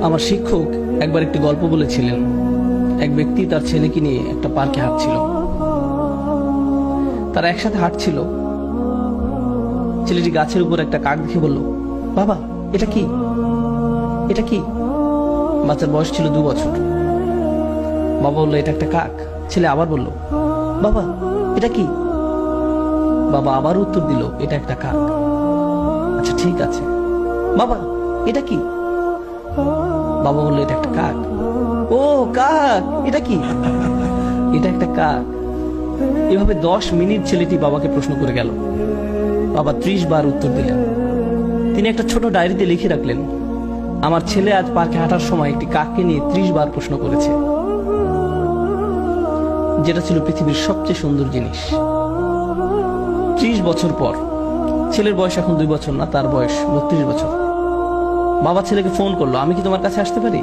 আমার শিক্ষক একবার একটি গল্প বলেছিলেন। এক ব্যক্তি তার ছেলেকে নিয়ে একটা পার্কে হাঁটছিল। তারা একসাথে হাঁটছিল। ছেলেটি গাছের উপর একটা কাক দেখে বলল, বাবা এটা কি, এটা কি? বাচ্চার বয়স ছিল 2 বছর। বাবা বললো, এটা একটা কাক। ছেলে আবার বলল, বাবা এটা কি? বাবা আবার উত্তর দিল, এটা একটা কাক। আচ্ছা ঠিক আছে, বাবা এটা কি? বাবা বললো, এটা একটা কাক। ও কাক, এটা কি? এটা একটা কাক। এভাবে 10 মিনিট ছেলেটি বাবাকে প্রশ্ন করে গেল। বাবা 30 বার উত্তর দিলেন। তিনি একটা ছোট ডায়েরিতে লিখে রাখলেন, আমার ছেলে আজ পার্কে হাঁটার সময় একটি কাককে নিয়ে 30 বার প্রশ্ন করেছে, যেটা ছিল পৃথিবীর সবচেয়ে সুন্দর জিনিস। 30 বছর পর, ছেলের বয়স এখন 2 বছর না, তার বয়স 32 বছর। বাবা ছেলেকে ফোন করলো, আমি কি তোমার কাছে আসতে পারি?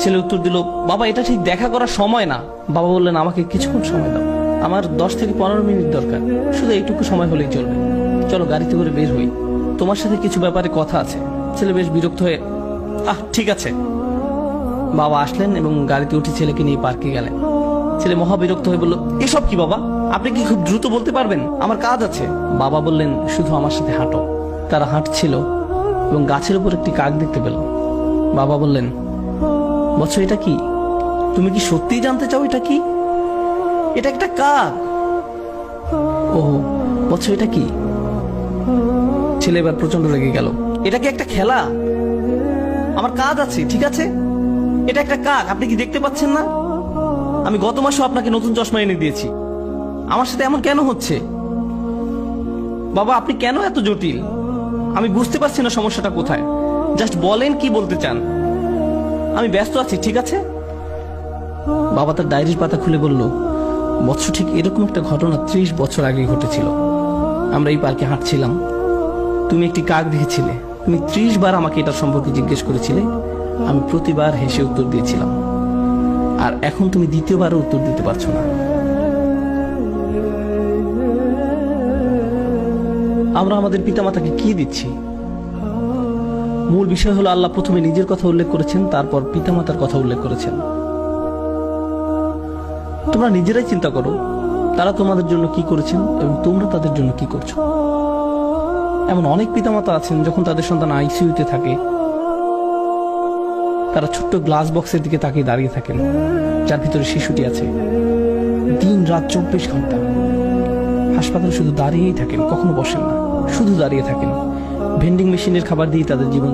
ছেলে উত্তর দিল, বাবা এটা ঠিক দেখা করার সময় না। বাবা বললেন, আমাকে কিছুক্ষণ সময় দাও, আমার 10 থেকে 15 মিনিট দরকার, শুধু এইটুকু সময় হলেই চলবে। চলো গাড়িতে করে বের হই, তোমার সাথে কিছু ব্যাপারে কথা আছে। ছেলে বেশ বিরক্ত হয়ে, ঠিক আছে। বাবা আসলেন এবং গাড়িতে উঠে ছেলেকে নিয়ে পার্কে গেলেন। ছেলে মহা বিরক্ত হয়ে বলল, এসব কি বাবা, আপনি কি খুব দ্রুত বলতে পারবেন? আমার কাজ আছে। বাবা বললেন, শুধু আমার সাথে হাঁটো। তারা হাঁটছিল এবং গাছের উপর একটি কাক দেখতে পেল। বাবা বললেন, বৎস এটা কি? তুমি কি সত্যিই জানতে চাও এটা কি? এটা একটা কাক। ও বৎস এটা কি? ছেলে এবার প্রচন্ড রেগে গেল। এটা কি একটা খেলা? আমার কাজ আছে, ঠিক আছে? এটা একটা কাক, আপনি কি দেখতে পাচ্ছেন না? আমি গত মাসে আপনাকে নতুন চশমা এনে দিয়েছি, আমার সাথে এমন কেন হচ্ছে? বাবা আপনি কেন এত জটিল? আমি বুঝতে পারছি না সমস্যাটা কোথায়। জাস্ট বলেন কি বলতে চান। আমি ব্যস্ত আছি, ঠিক আছে? বাবা তার ডায়েরির পাতা খুলে বলল, বৎস ঠিক এরকম একটা ঘটনা 30 বছর আগে ঘটেছিল। আমরা এই পার্কে হাঁটছিলাম, তুমি একটি কাক দেখেছিলে। তুমি 30 বার আমাকে এটা সম্পর্কে জিজ্ঞেস করেছিলে, আমি প্রতিবার হেসে উত্তর দিয়েছিলাম। আর এখন তুমি দ্বিতীয়বারও উত্তর দিতে পারছো না। আমরা আমাদের পিতামাতাকে কি দিচ্ছি? মূল বিষয় হলো, আল্লাহ প্রথমে নিজের কথা উল্লেখ করেছেন, তারপর পিতামাতার কথা উল্লেখ করেছেন। তোমরা নিজেরাই চিন্তা করো, তারা তোমাদের জন্য কি করেছেন এবং তোমরা তাদের জন্য কি করছো। এমন অনেক পিতামাতা আছেন, যখন তাদের সন্তান আইসিইউতে থাকে, তারা ছোট্ট গ্লাস বক্সের দিকে তাকিয়ে দাঁড়িয়ে থাকেন, যার ভিতরে শিশুটি আছে। দিন রাত 24 ঘন্টা হাসপাতালে শুধু দাঁড়িয়েই থাকেন, কখনো বসেন না, শুধু দাঁড়িয়ে থাকেন। ভেন্ডিং মেশিনের খাবার দিয়ে তাদের জীবন